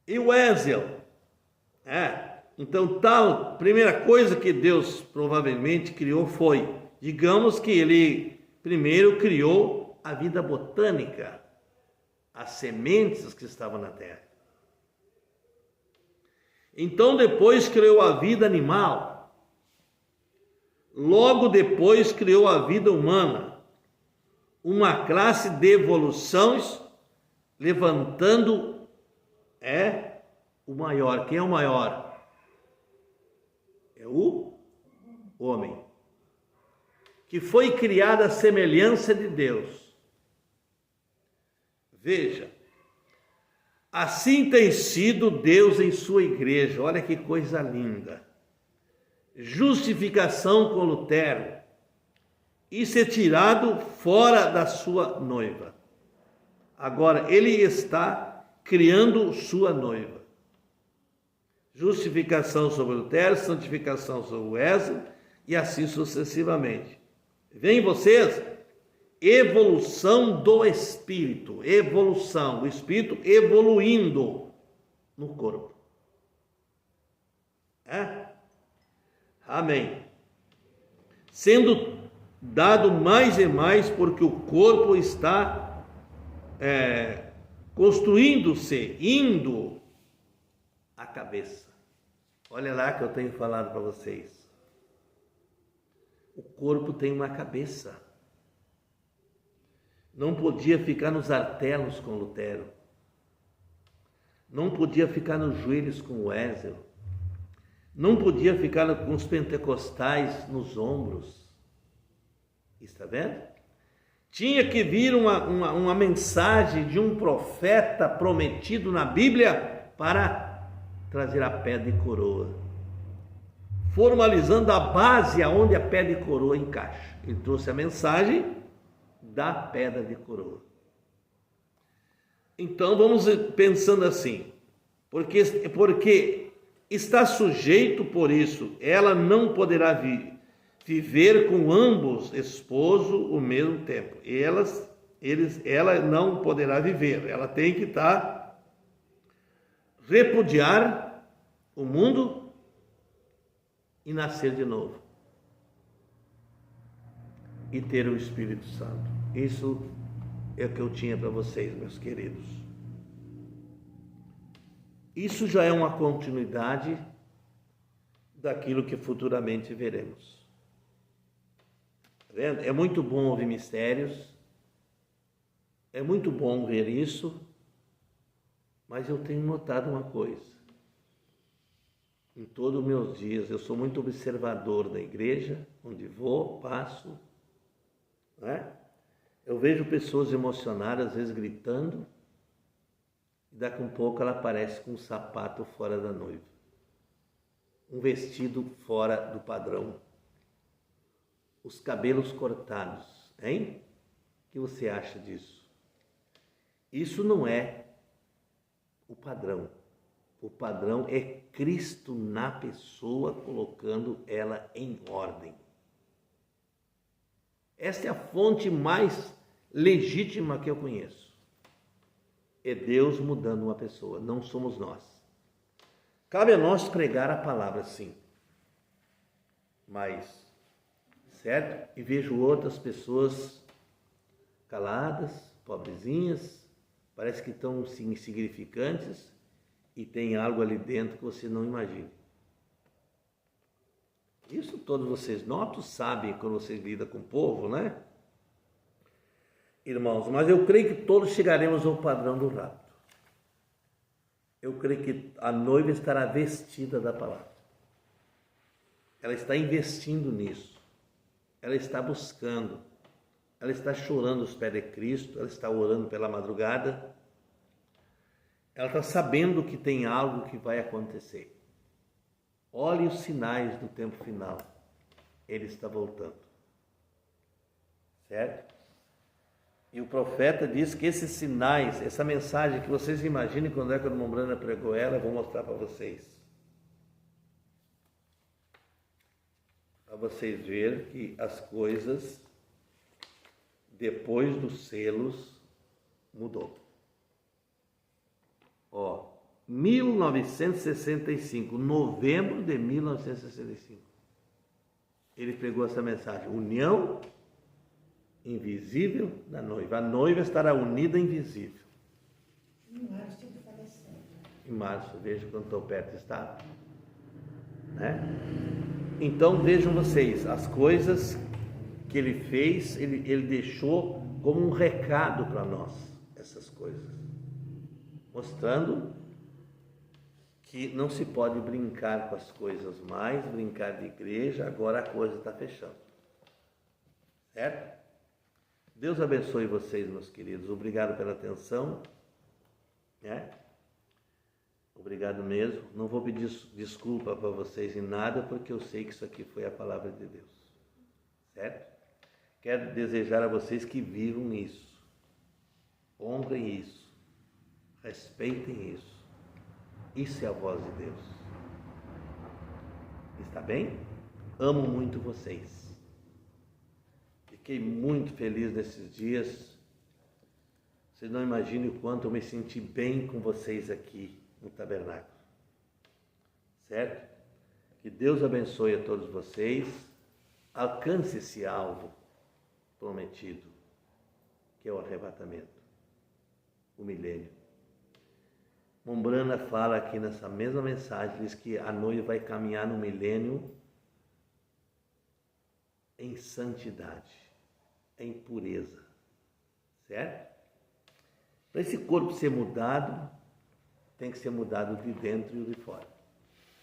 E Wesel, então tal, primeira coisa que Deus provavelmente criou foi, digamos que ele primeiro criou a vida botânica, as sementes que estavam na terra. Então depois criou a vida animal, logo depois criou a vida humana, uma classe de evoluções, levantando o maior. Quem é o maior? É o homem, que foi criado à semelhança de Deus. Veja, assim tem sido Deus em sua igreja. Olha que coisa linda. Justificação com Lutero. Isso é tirado fora da sua noiva. Agora, ele está criando sua noiva. Justificação sobre Lutero, santificação sobre Wesley e assim sucessivamente. Vem vocês, evolução do Espírito, evolução, o Espírito evoluindo no corpo. Amém. Sendo dado mais e mais porque o corpo está construindo-se, indo à cabeça. Olha lá que eu tenho falado para vocês. O corpo tem uma cabeça. Não podia ficar nos artelos com Lutero. Não podia ficar nos joelhos com Wesley. Não podia ficar com os pentecostais nos ombros. Está vendo? Tinha que vir uma mensagem de um profeta prometido na Bíblia para trazer a pedra de coroa, formalizando a base aonde a pedra de coroa encaixa. Ele trouxe a mensagem da pedra de coroa. Então vamos pensando assim, porque está sujeito por isso, ela não poderá viver com ambos esposos ao mesmo tempo. Ela não poderá viver, ela tem que repudiar o mundo e nascer de novo. E ter o Espírito Santo. Isso é o que eu tinha para vocês, meus queridos. Isso já é uma continuidade daquilo que futuramente veremos. Tá vendo? É muito bom ouvir mistérios, é muito bom ver isso, mas eu tenho notado uma coisa. Em todos os meus dias, eu sou muito observador da igreja, onde vou, passo, né? Eu vejo pessoas emocionadas, às vezes gritando, e daqui a um pouco ela aparece com um sapato fora da noiva, um vestido fora do padrão, os cabelos cortados, hein? O que você acha disso? Isso não é o padrão. O padrão é Cristo na pessoa, colocando ela em ordem. Esta é a fonte mais legítima que eu conheço. É Deus mudando uma pessoa, não somos nós. Cabe a nós pregar a palavra, sim. Mas, certo? E vejo outras pessoas caladas, pobrezinhas, parece que estão insignificantes e tem algo ali dentro que você não imagina. Isso todos vocês notam, sabem quando vocês lidam com o povo, né? Irmãos, mas eu creio que todos chegaremos ao padrão do rapto. Eu creio que a noiva estará vestida da palavra. Ela está investindo nisso. Ela está buscando. Ela está chorando aos pés de Cristo. Ela está orando pela madrugada. Ela está sabendo que tem algo que vai acontecer. Olhe os sinais do tempo final. Ele está voltando. Certo? E o profeta diz que esses sinais, essa mensagem que vocês imaginem quando é que a irmã Brana pregou ela, eu vou mostrar para vocês. Para vocês verem que as coisas, depois dos selos, mudou. Ó, 1965, novembro de 1965. Ele pregou essa mensagem, união invisível da noiva. A noiva estará unida invisível. Em março ele faleceu. Em março, veja quanto perto está. Né? Então vejam vocês, as coisas que ele fez, ele deixou como um recado para nós, essas coisas. Mostrando que não se pode brincar com as coisas mais, brincar de igreja, agora a coisa está fechando. Certo? Deus abençoe vocês, meus queridos. Obrigado pela atenção. Né? Obrigado mesmo. Não vou pedir desculpa para vocês em nada, porque eu sei que isso aqui foi a palavra de Deus. Certo? Quero desejar a vocês que vivam isso. Honrem isso. Respeitem isso. Isso é a voz de Deus. Está bem? Amo muito vocês. Fiquei muito feliz nesses dias. Vocês não imaginam o quanto eu me senti bem com vocês aqui no tabernáculo. Certo? Que Deus abençoe a todos vocês. Alcance esse alvo prometido, que é o arrebatamento, o milênio. Mombrana fala aqui nessa mesma mensagem, diz que a noiva vai caminhar no milênio em santidade, em pureza, certo? Para esse corpo ser mudado, tem que ser mudado de dentro e de fora,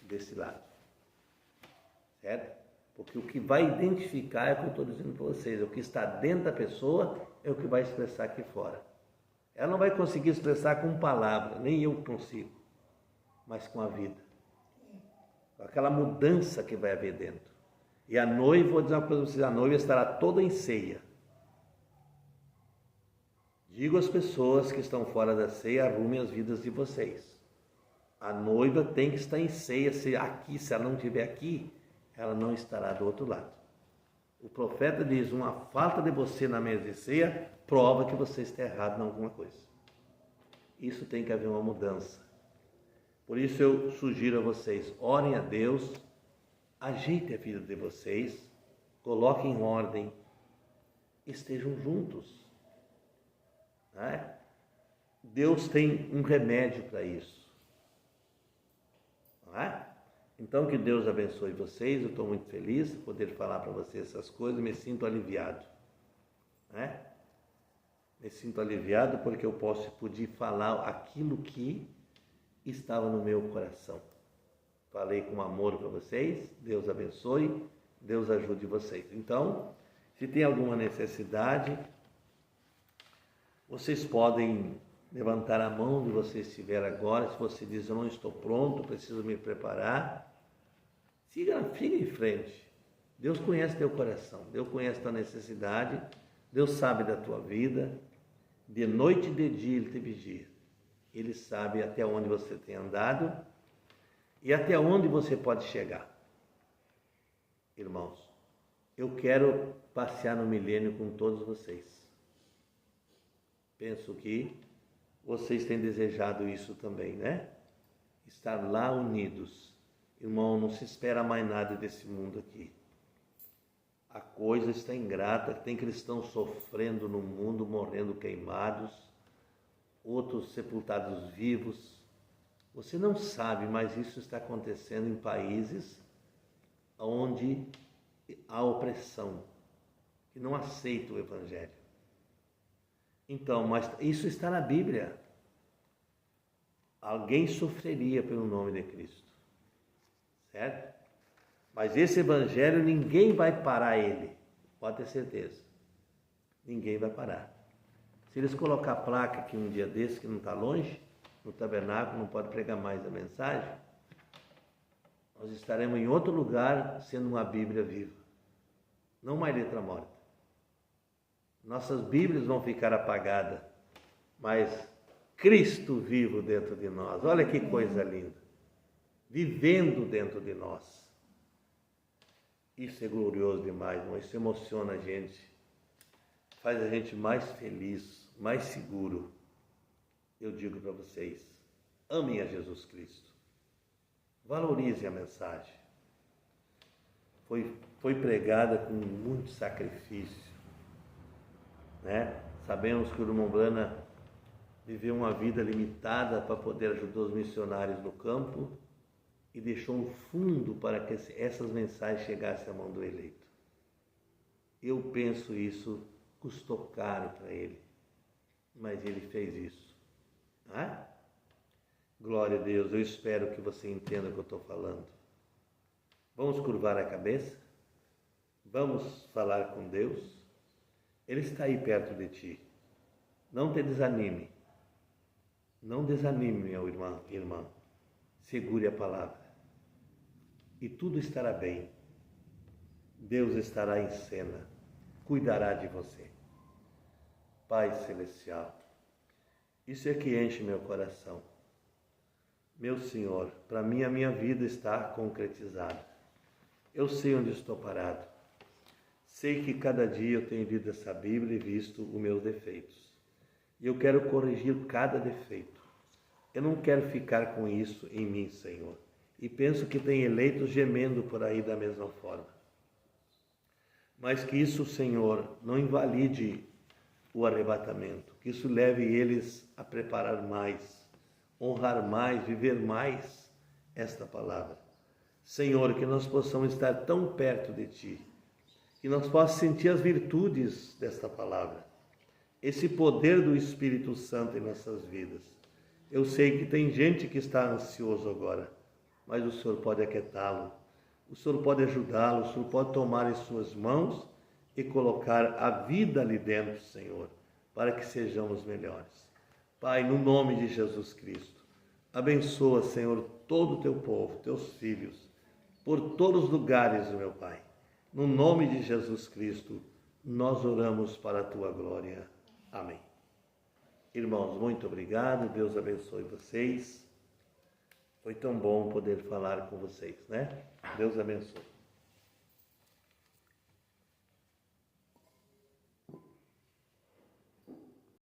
desse lado, certo? Porque o que vai identificar é o que eu estou dizendo para vocês, o que está dentro da pessoa é o que vai expressar aqui fora. Ela não vai conseguir expressar com palavra, nem eu consigo, mas com a vida, com aquela mudança que vai haver dentro. E a noiva, vou dizer uma coisa para vocês, a noiva estará toda em ceia. Digo às pessoas que estão fora da ceia, arrumem as vidas de vocês. A noiva tem que estar em ceia, se ela não estiver aqui, ela não estará do outro lado. O profeta diz, uma falta de você na mesa de ceia, prova que você está errado em alguma coisa. Isso tem que haver uma mudança. Por isso eu sugiro a vocês, orem a Deus, ajeitem a vida de vocês, coloquem em ordem, estejam juntos. Né? Deus tem um remédio para isso. Não é? Então que Deus abençoe vocês, eu estou muito feliz de poder falar para vocês essas coisas, me sinto aliviado. Né? Me sinto aliviado porque eu pude falar aquilo que estava no meu coração. Falei com amor para vocês, Deus abençoe, Deus ajude vocês. Então, se tem alguma necessidade, vocês podem levantar a mão onde você estiver agora. Se você diz, eu não estou pronto, preciso me preparar, siga em frente. Deus conhece teu coração, Deus conhece tua necessidade, Deus sabe da tua vida, de noite e de dia Ele te vigia. Ele sabe até onde você tem andado e até onde você pode chegar. Irmãos, eu quero passear no milênio com todos vocês. Penso que vocês têm desejado isso também, né? Estar lá unidos. Irmão, não se espera mais nada desse mundo aqui. A coisa está ingrata, tem cristãos sofrendo no mundo, morrendo queimados, outros sepultados vivos. Você não sabe, mas isso está acontecendo em países onde há opressão, que não aceitam o Evangelho. Então, mas isso está na Bíblia. Alguém sofreria pelo nome de Cristo, certo? Mas esse Evangelho, ninguém vai parar ele, pode ter certeza. Ninguém vai parar. Se eles colocar a placa aqui um dia desse, que não está longe, no tabernáculo, não pode pregar mais a mensagem, nós estaremos em outro lugar sendo uma Bíblia viva, não mais letra morta. Nossas Bíblias vão ficar apagadas, mas Cristo vivo dentro de nós. Olha que coisa linda. Vivendo dentro de nós. Isso é glorioso demais, irmão. Isso emociona a gente. Faz a gente mais feliz, mais seguro. Eu digo para vocês, amem a Jesus Cristo. Valorizem a mensagem. Foi pregada com muito sacrifício, né? Sabemos que o irmão Brana viveu uma vida limitada para poder ajudar os missionários no campo e deixou um fundo para que essas mensagens chegassem à mão do eleito. Eu penso isso custou caro para ele, mas ele fez isso. Ah? Glória a Deus, eu espero que você entenda o que eu estou falando. Vamos curvar a cabeça? Vamos falar com Deus? Ele está aí perto de ti. Não te desanime. Não desanime, meu irmão. Segure a palavra. E tudo estará bem. Deus estará em cena. Cuidará de você. Pai Celestial, isso é que enche meu coração. Meu Senhor, para mim a minha vida está concretizada. Eu sei onde estou parado. Sei que cada dia eu tenho lido essa Bíblia e visto os meus defeitos. E eu quero corrigir cada defeito. Eu não quero ficar com isso em mim, Senhor. E penso que tem eleitos gemendo por aí da mesma forma. Mas que isso, Senhor, não invalide o arrebatamento. Que isso leve eles a preparar mais, honrar mais, viver mais esta palavra. Senhor, que nós possamos estar tão perto de Ti, que nós possamos sentir as virtudes desta palavra, esse poder do Espírito Santo em nossas vidas. Eu sei que tem gente que está ansioso agora, mas o Senhor pode aquietá-lo, o Senhor pode ajudá-lo, o Senhor pode tomar em suas mãos e colocar a vida ali dentro, Senhor, para que sejamos melhores. Pai, no nome de Jesus Cristo, abençoa, Senhor, todo o Teu povo, Teus filhos, por todos os lugares, meu Pai. No nome de Jesus Cristo, nós oramos para a Tua glória. Amém. Irmãos, muito obrigado. Deus abençoe vocês. Foi tão bom poder falar com vocês, né? Deus abençoe.